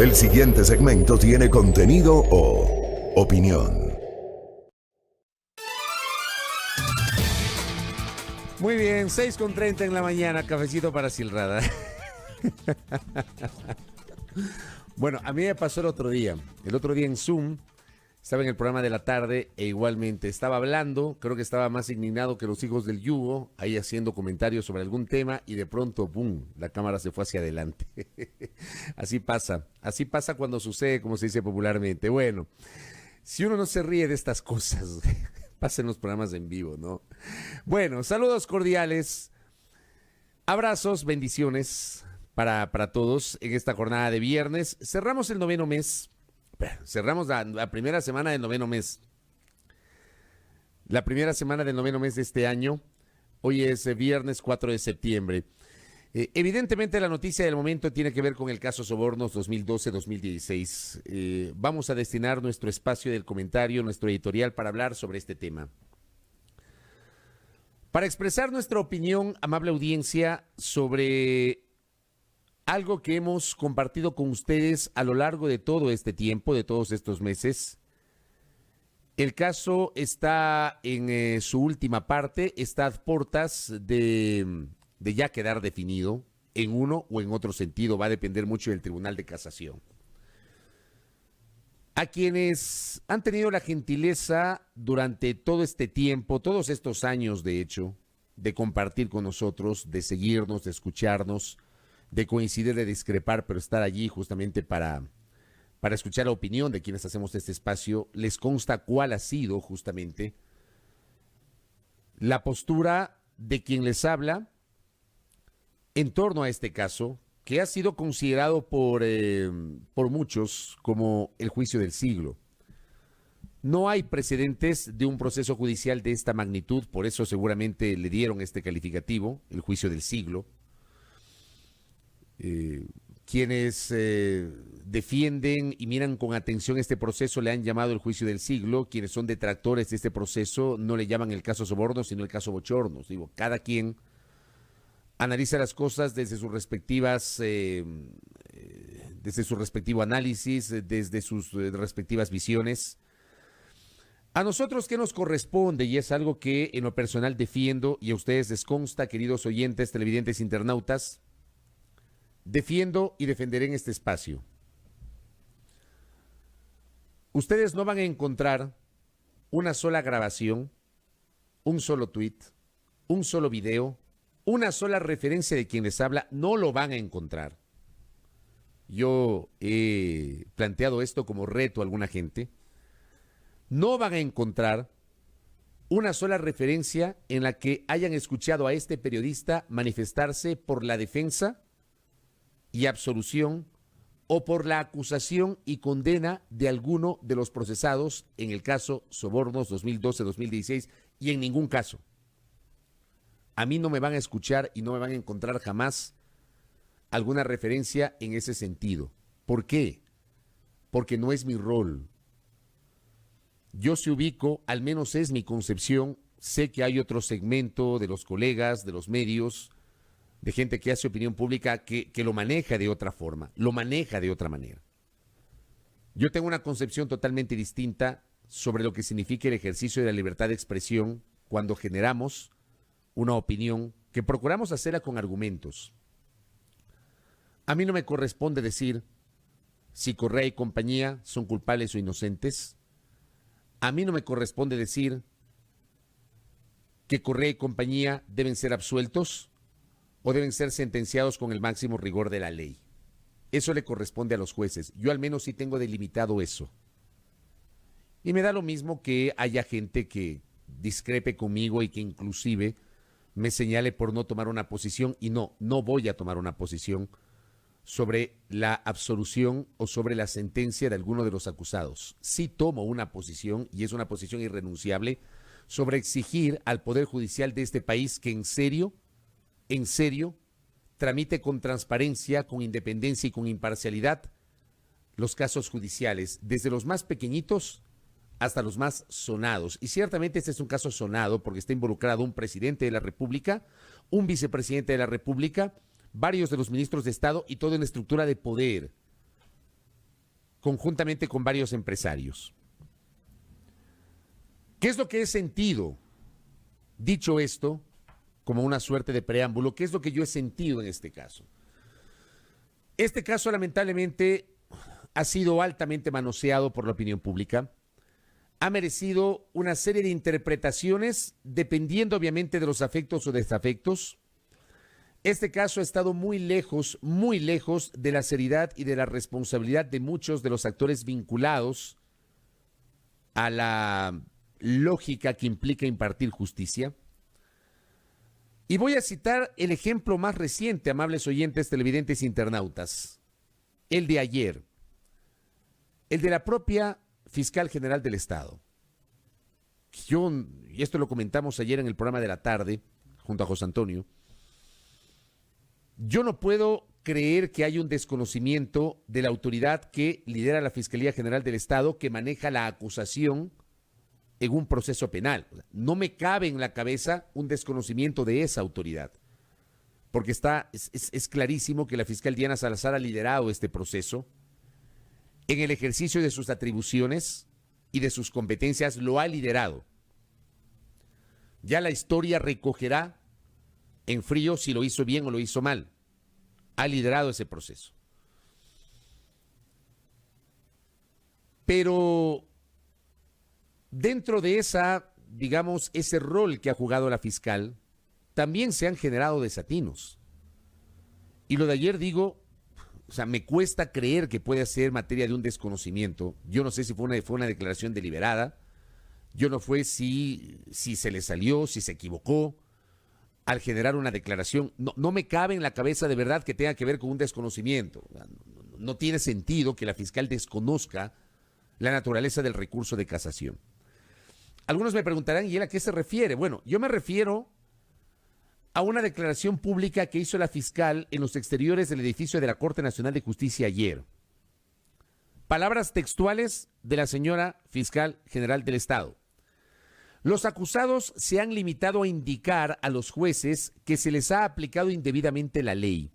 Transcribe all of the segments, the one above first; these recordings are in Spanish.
El siguiente segmento tiene contenido o opinión. Muy bien, 6:30 en la mañana, cafecito para Silrada. Bueno, a mí me pasó el otro día en Zoom, estaba en el programa de la tarde e igualmente estaba hablando, creo que estaba más indignado que los hijos del yugo, ahí haciendo comentarios sobre algún tema y de pronto, ¡pum!, la cámara se fue hacia adelante. Así pasa cuando sucede, como se dice popularmente. Bueno, si uno no se ríe de estas cosas, pasen los programas en vivo, ¿no? Bueno, saludos cordiales, abrazos, bendiciones para todos en esta jornada de viernes. Cerramos el noveno mes, cerramos la primera semana del noveno mes. La primera semana del noveno mes de este año. Hoy es viernes 4 de septiembre. Evidentemente la noticia del momento tiene que ver con el caso Sobornos 2012-2016. Vamos a destinar nuestro espacio del comentario, nuestro editorial para hablar sobre este tema. Para expresar nuestra opinión, amable audiencia, sobre algo que hemos compartido con ustedes a lo largo de todo este tiempo, de todos estos meses. El caso está en su última parte, está a puertas de ya quedar definido en uno o en otro sentido, va a depender mucho del Tribunal de Casación. A quienes han tenido la gentileza durante todo este tiempo, todos estos años de hecho, de compartir con nosotros, de seguirnos, de escucharnos, de coincidir, de discrepar, pero estar allí justamente para escuchar la opinión de quienes hacemos este espacio, les consta cuál ha sido justamente la postura de quien les habla en torno a este caso, que ha sido considerado por muchos como el juicio del siglo. No hay precedentes de un proceso judicial de esta magnitud, por eso seguramente le dieron este calificativo, el juicio del siglo. Quienes defienden y miran con atención este proceso le han llamado el juicio del siglo. Quienes son detractores de este proceso no le llaman el caso Sobornos, sino el caso Bochornos. Digo, cada quien analiza las cosas desde sus respectivas, desde su respectivo análisis, desde sus respectivas visiones. A nosotros, ¿qué nos corresponde? Y es algo que en lo personal defiendo, y a ustedes les consta, queridos oyentes, televidentes, internautas, defiendo y defenderé en este espacio. Ustedes no van a encontrar una sola grabación, un solo tuit, un solo video, una sola referencia de quien les habla, no lo van a encontrar. Yo he planteado esto como reto a alguna gente. No van a encontrar una sola referencia en la que hayan escuchado a este periodista manifestarse por la defensa y absolución o por la acusación y condena de alguno de los procesados en el caso Sobornos 2012-2016 y en ningún caso. A mí no me van a escuchar y no me van a encontrar jamás alguna referencia en ese sentido. ¿Por qué? Porque no es mi rol. Yo se ubico, al menos es mi concepción, sé que hay otro segmento de los colegas, de los medios, de gente que hace opinión pública que lo maneja de otra forma, lo maneja de otra manera. Yo tengo una concepción totalmente distinta sobre lo que significa el ejercicio de la libertad de expresión cuando generamos una opinión que procuramos hacerla con argumentos. A mí no me corresponde decir si Correa y compañía son culpables o inocentes. A mí no me corresponde decir que Correa y compañía deben ser absueltos o deben ser sentenciados con el máximo rigor de la ley. Eso le corresponde a los jueces. Yo al menos sí tengo delimitado eso. Y me da lo mismo que haya gente que discrepe conmigo y que inclusive me señale por no tomar una posición, y no voy a tomar una posición sobre la absolución o sobre la sentencia de alguno de los acusados. Sí tomo una posición, y es una posición irrenunciable, sobre exigir al Poder Judicial de este país que en serio, tramite con transparencia, con independencia y con imparcialidad los casos judiciales, desde los más pequeñitos hasta los más sonados. Y ciertamente este es un caso sonado porque está involucrado un presidente de la República, un vicepresidente de la República, varios de los ministros de Estado y toda una estructura de poder. conjuntamente con varios empresarios. ¿Qué es lo que he sentido? Dicho esto, como una suerte de preámbulo, ¿qué es lo que yo he sentido en este caso? Este caso, lamentablemente, ha sido altamente manoseado por la opinión pública. Ha merecido una serie de interpretaciones, dependiendo obviamente de los afectos o desafectos. Este caso ha estado muy lejos de la seriedad y de la responsabilidad de muchos de los actores vinculados a la lógica que implica impartir justicia. Y voy a citar el ejemplo más reciente, amables oyentes, televidentes e internautas, el de ayer, el de la propia Fiscal General del Estado. Y esto lo comentamos ayer en el programa de la tarde, junto a José Antonio, yo no puedo creer que haya un desconocimiento de la autoridad que lidera la Fiscalía General del Estado, que maneja la acusación en un proceso penal. No me cabe en la cabeza un desconocimiento de esa autoridad, porque es clarísimo que la fiscal Diana Salazar ha liderado este proceso. En el ejercicio de sus atribuciones y de sus competencias lo ha liderado. Ya la historia recogerá en frío si lo hizo bien o lo hizo mal. Ha liderado ese proceso. Pero dentro de ese rol que ha jugado la fiscal, también se han generado desatinos. Y lo de ayer me cuesta creer que pueda ser materia de un desconocimiento. Yo no sé si fue una declaración deliberada. Yo no sé si se le salió, si se equivocó al generar una declaración. No me cabe en la cabeza de verdad que tenga que ver con un desconocimiento. No tiene sentido que la fiscal desconozca la naturaleza del recurso de casación. Algunos me preguntarán, ¿y él a qué se refiere? Bueno, yo me refiero a una declaración pública que hizo la fiscal en los exteriores del edificio de la Corte Nacional de Justicia ayer. Palabras textuales de la señora Fiscal General del Estado. Los acusados se han limitado a indicar a los jueces que se les ha aplicado indebidamente la ley.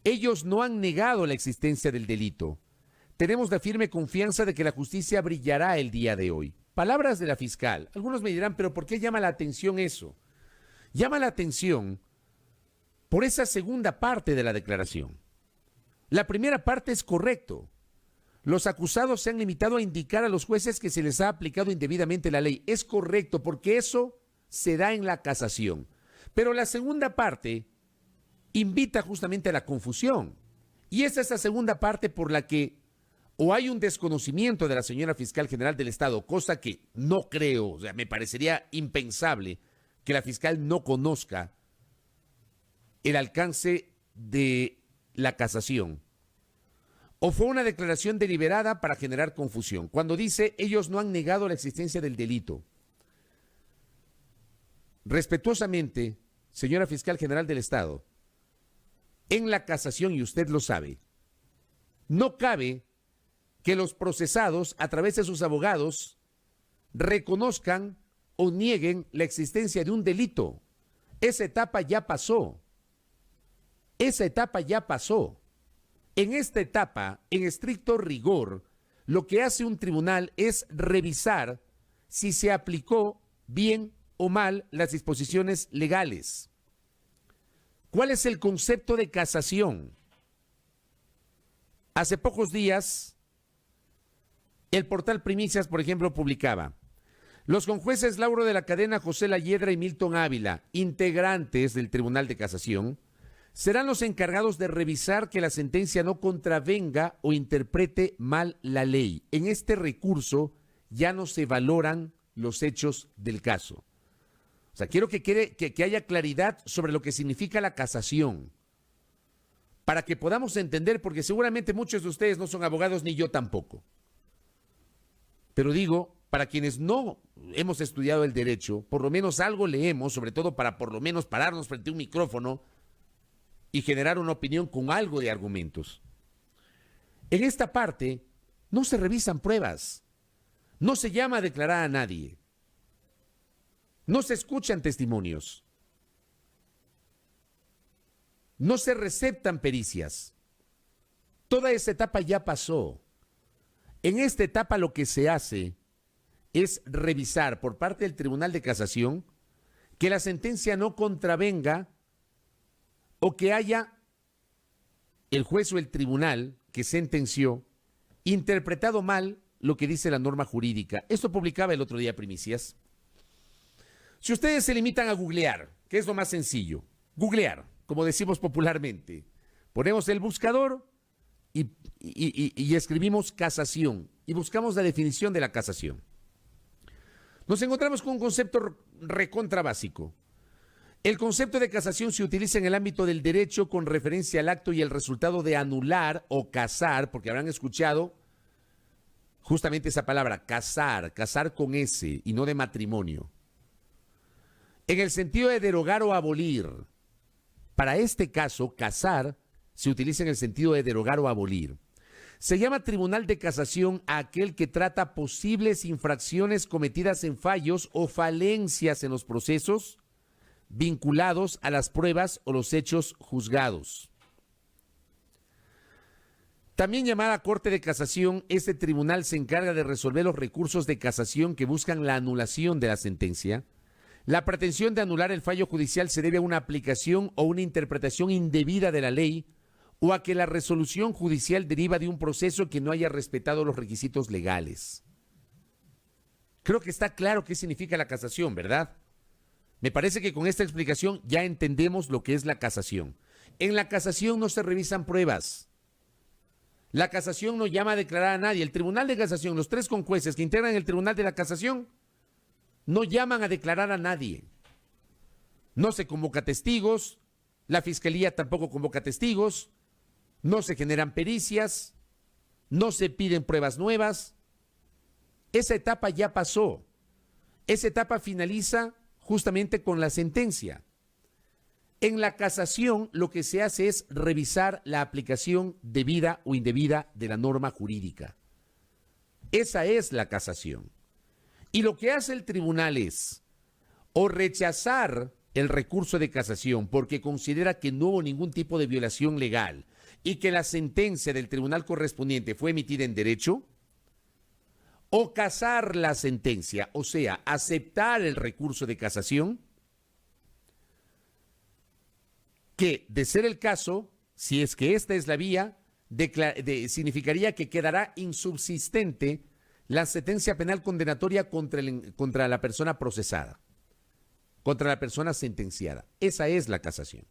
Ellos no han negado la existencia del delito. Tenemos la firme confianza de que la justicia brillará el día de hoy. Palabras de la fiscal. Algunos me dirán, ¿pero por qué llama la atención eso? Llama la atención por esa segunda parte de la declaración. La primera parte es correcto. Los acusados se han limitado a indicar a los jueces que se les ha aplicado indebidamente la ley. Es correcto, porque eso se da en la casación. Pero la segunda parte invita justamente a la confusión. Y es esa segunda parte por la que o hay un desconocimiento de la señora Fiscal General del Estado, cosa que no creo, me parecería impensable que la fiscal no conozca el alcance de la casación. O fue una declaración deliberada para generar confusión. Cuando dice, ellos no han negado la existencia del delito. Respetuosamente, señora Fiscal General del Estado, en la casación, y usted lo sabe, no cabe que los procesados, a través de sus abogados, reconozcan o nieguen la existencia de un delito. Esa etapa ya pasó. Esa etapa ya pasó. En esta etapa, en estricto rigor, lo que hace un tribunal es revisar si se aplicó bien o mal las disposiciones legales. ¿Cuál es el concepto de casación? Hace pocos días, el portal Primicias, por ejemplo, publicaba: los conjueces Lauro de la Cadena, José Layedra y Milton Ávila, integrantes del Tribunal de Casación, serán los encargados de revisar que la sentencia no contravenga o interprete mal la ley. En este recurso ya no se valoran los hechos del caso. O sea, quiero que haya claridad sobre lo que significa la casación, para que podamos entender, porque seguramente muchos de ustedes no son abogados, ni yo tampoco. Pero digo, para quienes no hemos estudiado el derecho, por lo menos algo leemos, sobre todo para por lo menos pararnos frente a un micrófono y generar una opinión con algo de argumentos. En esta parte no se revisan pruebas, no se llama a declarar a nadie, no se escuchan testimonios, no se receptan pericias. Toda esa etapa ya pasó. En esta etapa lo que se hace es revisar por parte del Tribunal de Casación que la sentencia no contravenga o que haya el juez o el tribunal que sentenció interpretado mal lo que dice la norma jurídica. Esto publicaba el otro día Primicias. Si ustedes se limitan a googlear, que es lo más sencillo, googlear, como decimos popularmente, ponemos el buscador y escribimos casación y buscamos la definición de la casación. Nos encontramos con un concepto recontra básico. El concepto de casación se utiliza en el ámbito del derecho con referencia al acto y el resultado de anular o casar, porque habrán escuchado justamente esa palabra, casar con S y no de matrimonio. En el sentido de derogar o abolir. Para este caso, casar se utiliza en el sentido de derogar o abolir. Se llama Tribunal de Casación a aquel que trata posibles infracciones cometidas en fallos o falencias en los procesos vinculados a las pruebas o los hechos juzgados. También llamada Corte de Casación, este tribunal se encarga de resolver los recursos de casación que buscan la anulación de la sentencia. La pretensión de anular el fallo judicial se debe a una aplicación o una interpretación indebida de la ley o a que la resolución judicial deriva de un proceso que no haya respetado los requisitos legales. Creo que está claro qué significa la casación, ¿verdad? Me parece que con esta explicación ya entendemos lo que es la casación. En la casación no se revisan pruebas. La casación no llama a declarar a nadie. El Tribunal de Casación, los 3 conjueces que integran el Tribunal de la Casación, no llaman a declarar a nadie. No se convoca testigos, la Fiscalía tampoco convoca testigos, no se generan pericias, no se piden pruebas nuevas. Esa etapa ya pasó. Esa etapa finaliza justamente con la sentencia. En la casación lo que se hace es revisar la aplicación debida o indebida de la norma jurídica. Esa es la casación. Y lo que hace el tribunal es o rechazar el recurso de casación porque considera que no hubo ningún tipo de violación legal y que la sentencia del tribunal correspondiente fue emitida en derecho, o casar la sentencia, o sea, aceptar el recurso de casación, que de ser el caso, si es que esta es la vía, significaría que quedará insubsistente la sentencia penal condenatoria contra la persona procesada, contra la persona sentenciada. Esa es la casación.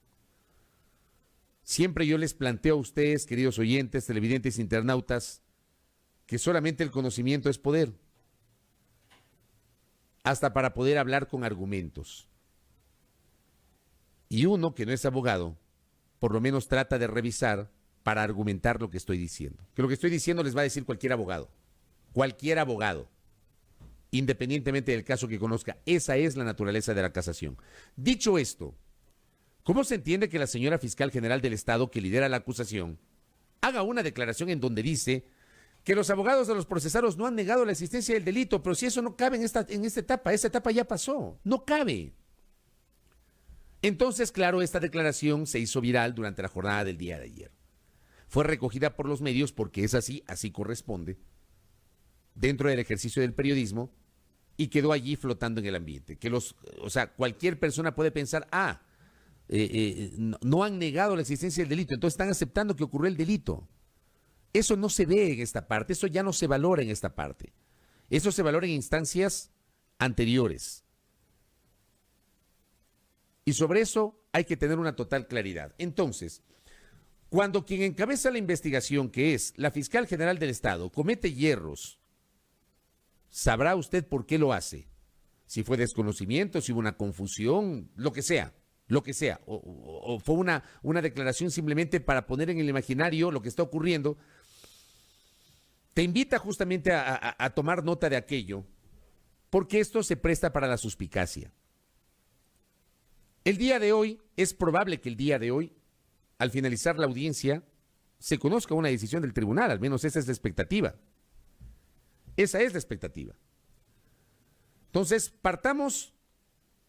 Siempre yo les planteo a ustedes, queridos oyentes, televidentes, internautas, que solamente el conocimiento es poder, hasta para poder hablar con argumentos. Y uno que no es abogado, por lo menos trata de revisar para argumentar lo que estoy diciendo. Que lo que estoy diciendo les va a decir cualquier abogado, independientemente del caso que conozca. Esa es la naturaleza de la casación. Dicho esto, ¿cómo se entiende que la señora fiscal general del Estado, que lidera la acusación, haga una declaración en donde dice que los abogados de los procesados no han negado la existencia del delito, pero si eso no cabe en esta etapa, esa etapa ya pasó, no cabe? Entonces, claro, esta declaración se hizo viral durante la jornada del día de ayer. Fue recogida por los medios porque es así corresponde, dentro del ejercicio del periodismo, y quedó allí flotando en el ambiente. Cualquier persona puede pensar, no han negado la existencia del delito, entonces están aceptando que ocurrió el delito. Eso no se ve en esta parte, eso ya no se valora en esta parte. Eso se valora en instancias anteriores. Y sobre eso hay que tener una total claridad. Entonces, cuando quien encabeza la investigación, que es la fiscal general del Estado, comete hierros, sabrá usted por qué lo hace. Si fue desconocimiento, si hubo una confusión, lo que sea. O fue una declaración simplemente para poner en el imaginario lo que está ocurriendo. Te invita justamente a tomar nota de aquello, porque esto se presta para la suspicacia. El día de hoy, es probable que el día de hoy, al finalizar la audiencia, se conozca una decisión del tribunal, al menos esa es la expectativa. Esa es la expectativa. Entonces, partamos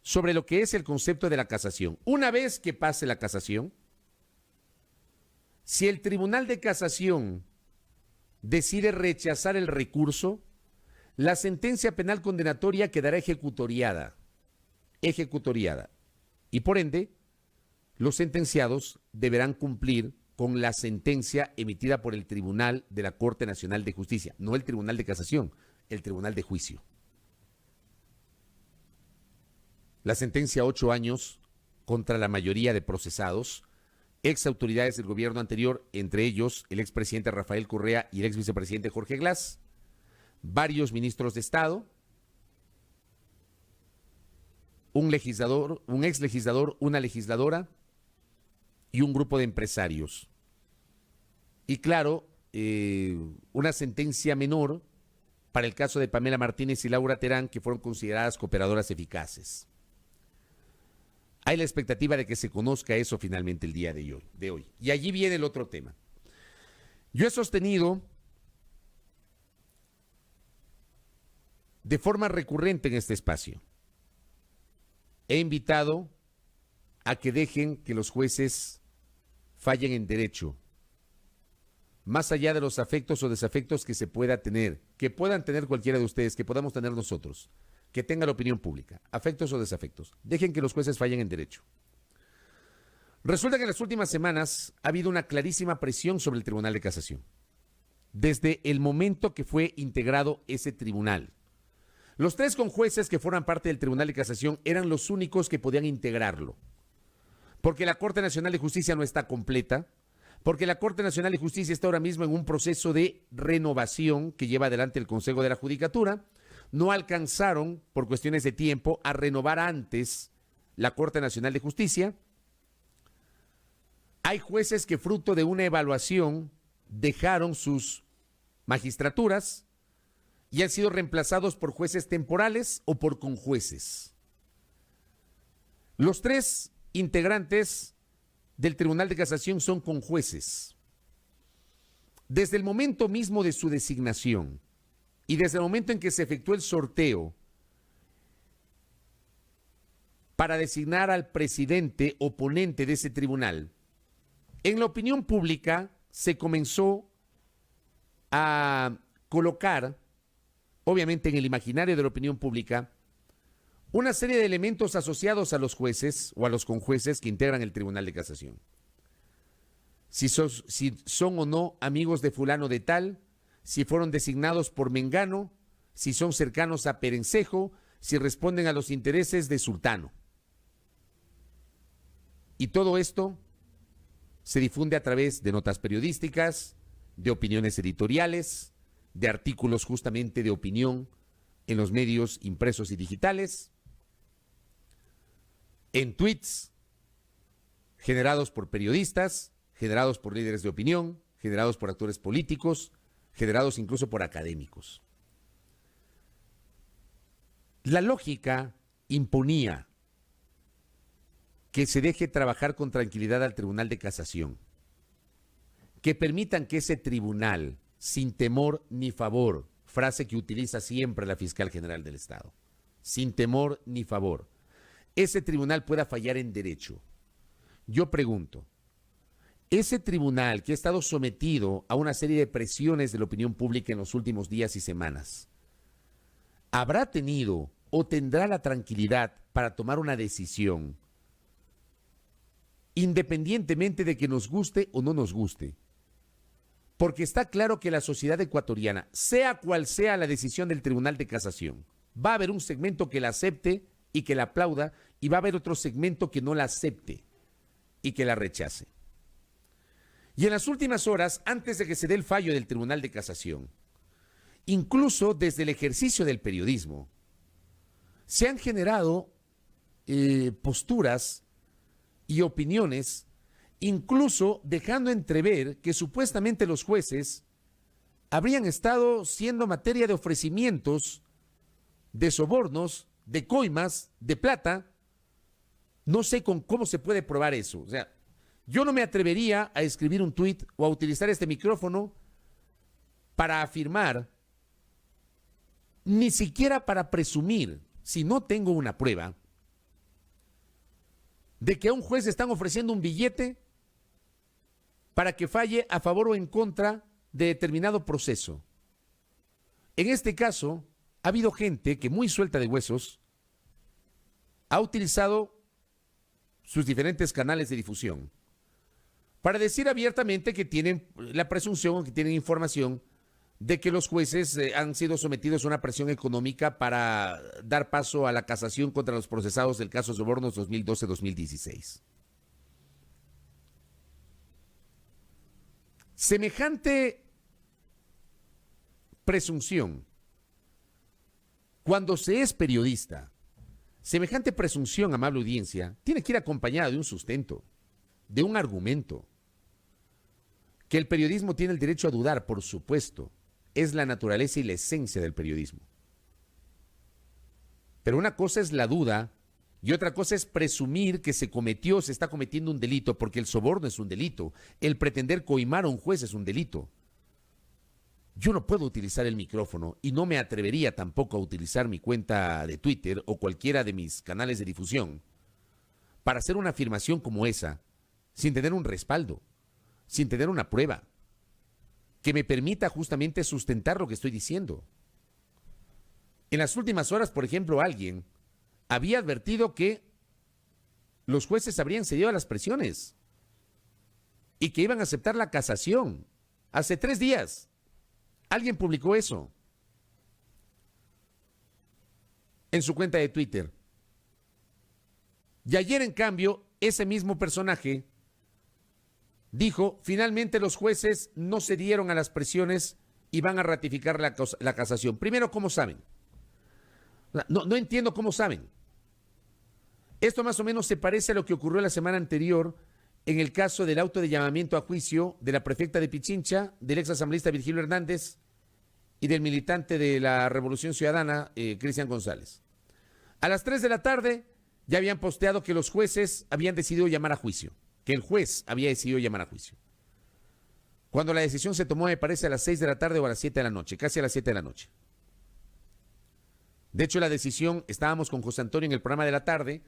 sobre lo que es el concepto de la casación. Una vez que pase la casación, si el Tribunal de Casación decide rechazar el recurso, la sentencia penal condenatoria quedará ejecutoriada. Y por ende, los sentenciados deberán cumplir con la sentencia emitida por el Tribunal de la Corte Nacional de Justicia, no el Tribunal de Casación, el Tribunal de Juicio. La sentencia 8 años contra la mayoría de procesados, ex autoridades del gobierno anterior, entre ellos el expresidente Rafael Correa y el ex vicepresidente Jorge Glass, varios ministros de Estado, un legislador, un ex legislador, una legisladora y un grupo de empresarios. Y claro, una sentencia menor para el caso de Pamela Martínez y Laura Terán, que fueron consideradas cooperadoras eficaces. Hay la expectativa de que se conozca eso finalmente el día de hoy. Y allí viene el otro tema. Yo he sostenido de forma recurrente en este espacio, he invitado a que dejen que los jueces fallen en derecho, más allá de los afectos o desafectos que se pueda tener, que puedan tener cualquiera de ustedes, que podamos tener nosotros, que tenga la opinión pública, afectos o desafectos. Dejen que los jueces fallen en derecho. Resulta que en las últimas semanas ha habido una clarísima presión sobre el Tribunal de Casación, desde el momento que fue integrado ese tribunal. Los 3 conjueces que forman parte del Tribunal de Casación eran los únicos que podían integrarlo, porque la Corte Nacional de Justicia no está completa, porque la Corte Nacional de Justicia está ahora mismo en un proceso de renovación que lleva adelante el Consejo de la Judicatura. No alcanzaron, por cuestiones de tiempo, a renovar antes la Corte Nacional de Justicia. Hay jueces que, fruto de una evaluación, dejaron sus magistraturas y han sido reemplazados por jueces temporales o por conjueces. Los 3 integrantes del Tribunal de Casación son conjueces. Desde el momento mismo de su designación y desde el momento en que se efectuó el sorteo para designar al presidente oponente de ese tribunal, en la opinión pública se comenzó a colocar, obviamente en el imaginario de la opinión pública, una serie de elementos asociados a los jueces o a los conjueces que integran el Tribunal de Casación. Si son o no amigos de fulano de tal, si fueron designados por Mengano, si son cercanos a Perencejo, si responden a los intereses de Sultano. Y todo esto se difunde a través de notas periodísticas, de opiniones editoriales, de artículos justamente de opinión en los medios impresos y digitales, en tweets generados por periodistas, generados por líderes de opinión, generados por actores políticos, generados incluso por académicos. La lógica imponía que se deje trabajar con tranquilidad al Tribunal de Casación, que permitan que ese tribunal, sin temor ni favor, frase que utiliza siempre la fiscal general del Estado, sin temor ni favor, ese tribunal pueda fallar en derecho. Yo pregunto, ese tribunal que ha estado sometido a una serie de presiones de la opinión pública en los últimos días y semanas, ¿habrá tenido o tendrá la tranquilidad para tomar una decisión independientemente de que nos guste o no nos guste? Porque está claro que la sociedad ecuatoriana, sea cual sea la decisión del Tribunal de Casación, va a haber un segmento que la acepte y que la aplauda, y va a haber otro segmento que no la acepte y que la rechace. Y en las últimas horas, antes de que se dé el fallo del Tribunal de Casación, incluso desde el ejercicio del periodismo, se han generado posturas y opiniones, incluso dejando entrever que supuestamente los jueces habrían estado siendo materia de ofrecimientos, de sobornos, de coimas, de plata. No sé cómo se puede probar eso. O sea, yo no me atrevería a escribir un tuit o a utilizar este micrófono para afirmar, ni siquiera para presumir, si no tengo una prueba, de que a un juez están ofreciendo un billete para que falle a favor o en contra de determinado proceso. En este caso, ha habido gente que muy suelta de huesos ha utilizado sus diferentes canales de difusión para decir abiertamente que tienen la presunción o que tienen información de que los jueces han sido sometidos a una presión económica para dar paso a la casación contra los procesados del caso Sobornos 2012-2016. Semejante presunción, cuando se es periodista, semejante presunción, amable audiencia, tiene que ir acompañada de un sustento, de un argumento. Que el periodismo tiene el derecho a dudar, por supuesto, es la naturaleza y la esencia del periodismo. Pero una cosa es la duda y otra cosa es presumir que se está cometiendo un delito, porque el soborno es un delito, el pretender coimar a un juez es un delito. Yo no puedo utilizar el micrófono y no me atrevería tampoco a utilizar mi cuenta de Twitter o cualquiera de mis canales de difusión para hacer una afirmación como esa sin tener un respaldo, sin tener una prueba que me permita justamente sustentar lo que estoy diciendo. En las últimas horas, por ejemplo, alguien había advertido que los jueces habrían cedido a las presiones y que iban a aceptar la casación. Hace 3 días alguien publicó eso en su cuenta de Twitter. Y ayer, en cambio, ese mismo personaje dijo, finalmente los jueces no cedieron a las presiones y van a ratificar la casación. Primero, ¿cómo saben? No entiendo cómo saben. Esto más o menos se parece a lo que ocurrió la semana anterior en el caso del auto de llamamiento a juicio de la prefecta de Pichincha, del ex asambleísta Virgilio Hernández y del militante de la Revolución Ciudadana, Cristian González. A las 3 de la tarde ya habían posteado que los jueces habían decidido llamar a juicio, que el juez había decidido llamar a juicio. Cuando la decisión se tomó, me parece, a las 6 de la tarde o a las 7 de la noche, casi a las 7 de la noche. De hecho, la decisión, estábamos con José Antonio en el programa de la tarde,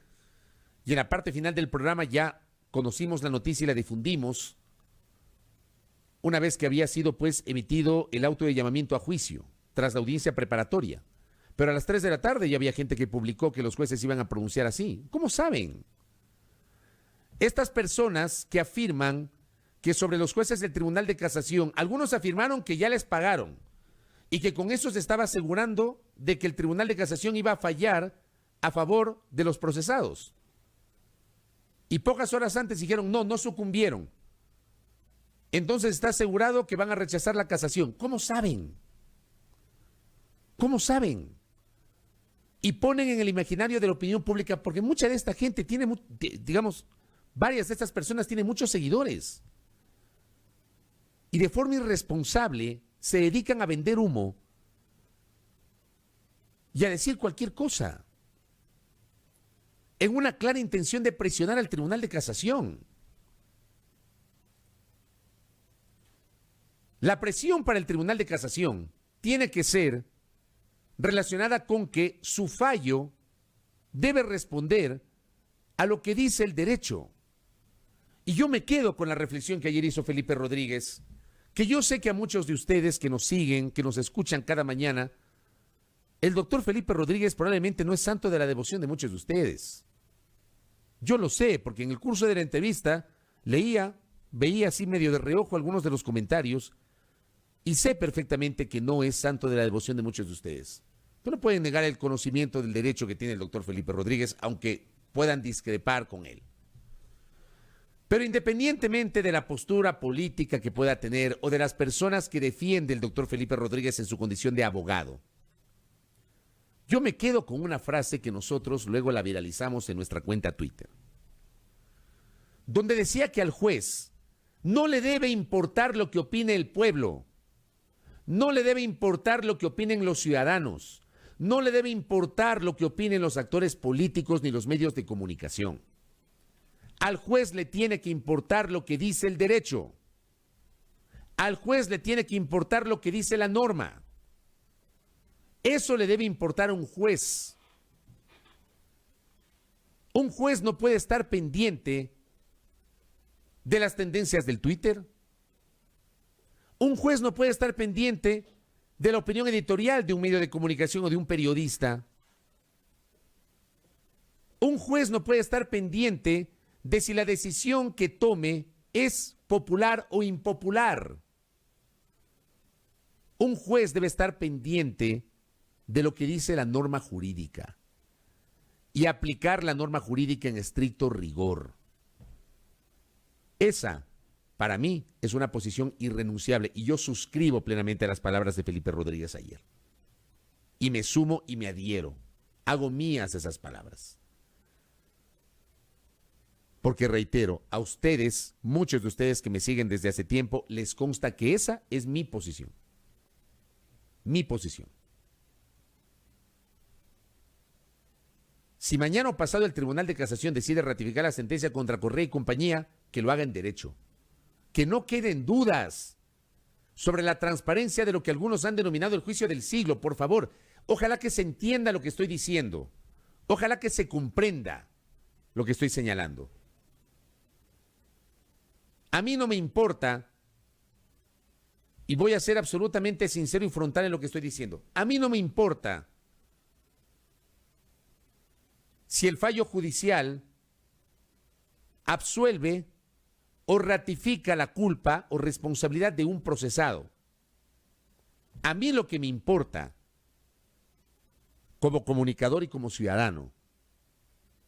y en la parte final del programa ya conocimos la noticia y la difundimos una vez que había sido pues emitido el auto de llamamiento a juicio tras la audiencia preparatoria. Pero a las 3 de la tarde ya había gente que publicó que los jueces iban a pronunciar así. ¿Cómo saben? Estas personas que afirman que sobre los jueces del Tribunal de Casación, algunos afirmaron que ya les pagaron y que con eso se estaba asegurando de que el Tribunal de Casación iba a fallar a favor de los procesados. Y pocas horas antes dijeron, no sucumbieron. Entonces está asegurado que van a rechazar la casación. ¿Cómo saben? ¿Cómo saben? Y ponen en el imaginario de la opinión pública, porque mucha de esta gente tiene, digamos, varias de estas personas tienen muchos seguidores. Y de forma irresponsable se dedican a vender humo y a decir cualquier cosa, en una clara intención de presionar al Tribunal de Casación. La presión para el Tribunal de Casación tiene que ser relacionada con que su fallo debe responder a lo que dice el derecho. Y yo me quedo con la reflexión que ayer hizo Felipe Rodríguez, que yo sé que a muchos de ustedes que nos siguen, que nos escuchan cada mañana, el doctor Felipe Rodríguez probablemente no es santo de la devoción de muchos de ustedes. Yo lo sé, porque en el curso de la entrevista veía así medio de reojo algunos de los comentarios y sé perfectamente que no es santo de la devoción de muchos de ustedes. Pero no pueden negar el conocimiento del derecho que tiene el doctor Felipe Rodríguez, aunque puedan discrepar con él. Pero independientemente de la postura política que pueda tener o de las personas que defiende el doctor Felipe Rodríguez en su condición de abogado, yo me quedo con una frase que nosotros luego la viralizamos en nuestra cuenta Twitter, donde decía que al juez no le debe importar lo que opine el pueblo, no le debe importar lo que opinen los ciudadanos, no le debe importar lo que opinen los actores políticos ni los medios de comunicación. Al juez le tiene que importar lo que dice el derecho. Al juez le tiene que importar lo que dice la norma. Eso le debe importar a un juez. Un juez no puede estar pendiente de las tendencias del Twitter. Un juez no puede estar pendiente de la opinión editorial de un medio de comunicación o de un periodista. Un juez no puede estar pendiente de si la decisión que tome es popular o impopular. Un juez debe estar pendiente de lo que dice la norma jurídica y aplicar la norma jurídica en estricto rigor. Esa, para mí, es una posición irrenunciable y yo suscribo plenamente a las palabras de Felipe Rodríguez ayer. Y me sumo y me adhiero. Hago mías esas palabras. Porque reitero, a ustedes, muchos de ustedes que me siguen desde hace tiempo, les consta que esa es mi posición. Mi posición. Si mañana o pasado el Tribunal de Casación decide ratificar la sentencia contra Correa y compañía, que lo haga en derecho. Que no queden dudas sobre la transparencia de lo que algunos han denominado el juicio del siglo, por favor. Ojalá que se entienda lo que estoy diciendo. Ojalá que se comprenda lo que estoy señalando. A mí no me importa, y voy a ser absolutamente sincero y frontal en lo que estoy diciendo, a mí no me importa si el fallo judicial absuelve o ratifica la culpa o responsabilidad de un procesado. A mí lo que me importa, como comunicador y como ciudadano,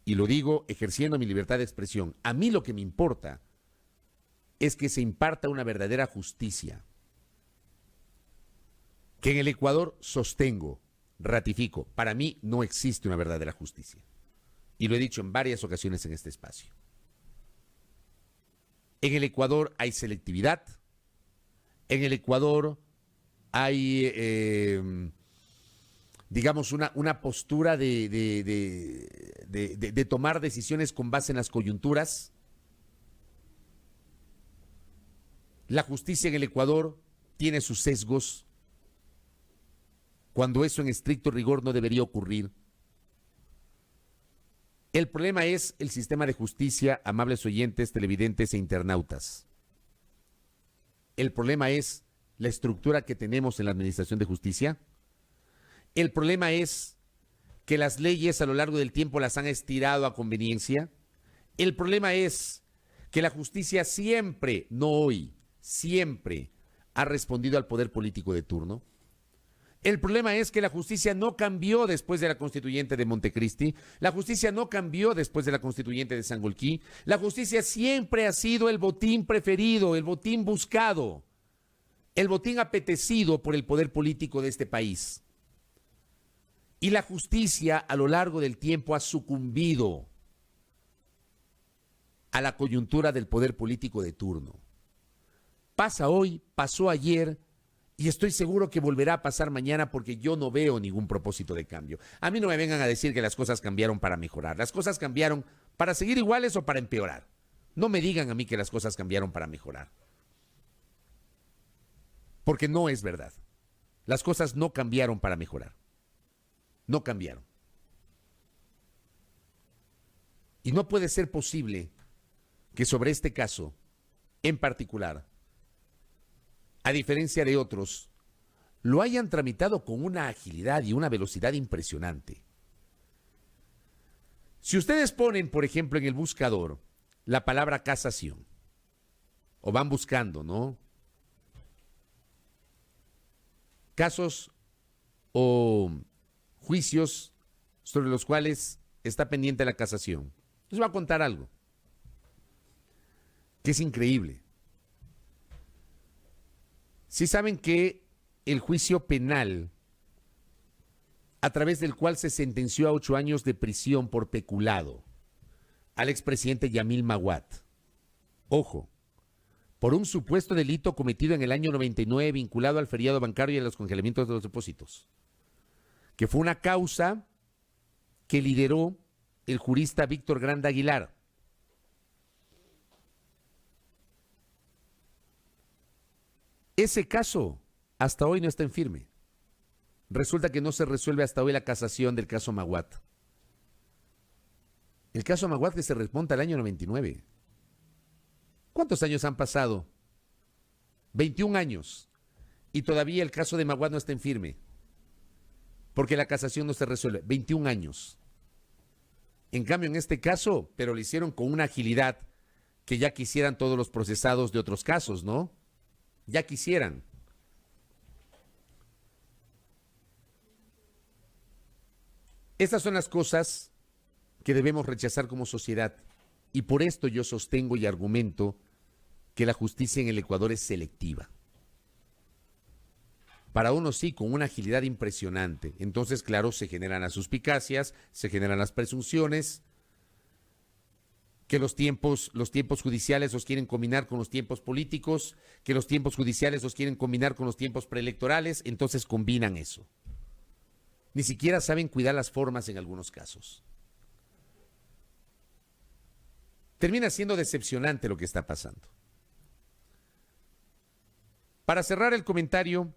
y lo digo ejerciendo mi libertad de expresión, a mí lo que me importa es que se imparta una verdadera justicia. Que en el Ecuador sostengo, ratifico, para mí no existe una verdadera justicia. Y lo he dicho en varias ocasiones en este espacio. En el Ecuador hay selectividad, en el Ecuador hay, digamos, una postura de tomar decisiones con base en las coyunturas. La justicia en el Ecuador tiene sus sesgos, cuando eso en estricto rigor no debería ocurrir. El problema es el sistema de justicia, amables oyentes, televidentes e internautas. El problema es la estructura que tenemos en la administración de justicia. El problema es que las leyes a lo largo del tiempo las han estirado a conveniencia. El problema es que la justicia siempre, no hoy, siempre ha respondido al poder político de turno. El problema es que la justicia no cambió después de la constituyente de Montecristi, la justicia no cambió después de la constituyente de Sangolquí, la justicia siempre ha sido el botín preferido, el botín buscado, el botín apetecido por el poder político de este país. Y la justicia a lo largo del tiempo ha sucumbido a la coyuntura del poder político de turno. Pasa hoy, pasó ayer, y estoy seguro que volverá a pasar mañana porque yo no veo ningún propósito de cambio. A mí no me vengan a decir que las cosas cambiaron para mejorar. Las cosas cambiaron para seguir iguales o para empeorar. No me digan a mí que las cosas cambiaron para mejorar. Porque no es verdad. Las cosas no cambiaron para mejorar. No cambiaron. Y no puede ser posible que sobre este caso, en particular, a diferencia de otros, lo hayan tramitado con una agilidad y una velocidad impresionante. Si ustedes ponen, por ejemplo, en el buscador la palabra casación, o van buscando, ¿no? Casos o juicios sobre los cuales está pendiente la casación. Les voy a contar algo que es increíble. Sí saben que el juicio penal, a través del cual se sentenció a 8 años de prisión por peculado al expresidente Yamil Maguad, ojo, por un supuesto delito cometido en el año 99 vinculado al feriado bancario y a los congelamientos de los depósitos, que fue una causa que lideró el jurista Víctor Granda Aguilar. Ese caso hasta hoy no está en firme. Resulta que no se resuelve hasta hoy la casación del caso Maguad. El caso Maguad que se remonta al año 99. ¿Cuántos años han pasado 21 años. Y todavía el caso de Maguad no está en firme. Porque la casación no se resuelve. 21 años. En cambio, en este caso, pero lo hicieron con una agilidad que ya quisieran todos los procesados de otros casos, ¿no? Ya quisieran. Estas son las cosas que debemos rechazar como sociedad. Y por esto yo sostengo y argumento que la justicia en el Ecuador es selectiva. Para unos sí, con una agilidad impresionante. Entonces, claro, se generan las suspicacias, se generan las presunciones, que los tiempos judiciales los quieren combinar con los tiempos políticos, que los tiempos judiciales los quieren combinar con los tiempos preelectorales, entonces combinan eso. Ni siquiera saben cuidar las formas en algunos casos. Termina siendo decepcionante lo que está pasando. Para cerrar el comentario,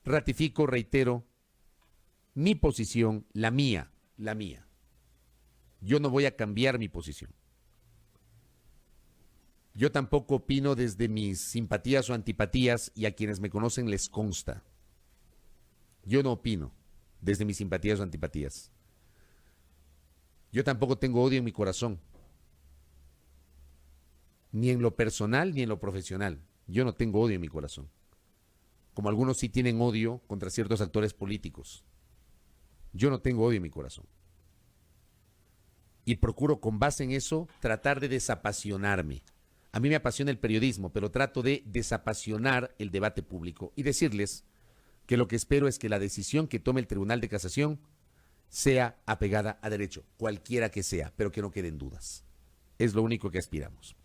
ratifico, reitero, mi posición, la mía. Yo no voy a cambiar mi posición. Yo tampoco opino desde mis simpatías o antipatías, y a quienes me conocen les consta. Yo no opino desde mis simpatías o antipatías. Yo tampoco tengo odio en mi corazón. Ni en lo personal ni en lo profesional. Yo no tengo odio en mi corazón. Como algunos sí tienen odio contra ciertos actores políticos. Yo no tengo odio en mi corazón. Y procuro, con base en eso, tratar de desapasionarme. A mí me apasiona el periodismo, pero trato de desapasionar el debate público y decirles que lo que espero es que la decisión que tome el Tribunal de Casación sea apegada a derecho, cualquiera que sea, pero que no queden dudas. Es lo único que aspiramos.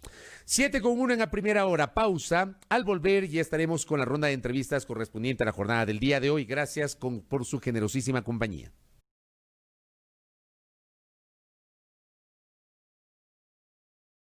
7:01 en la primera hora. Pausa. Al volver ya estaremos con la ronda de entrevistas correspondiente a la jornada del día de hoy. Gracias por su generosísima compañía.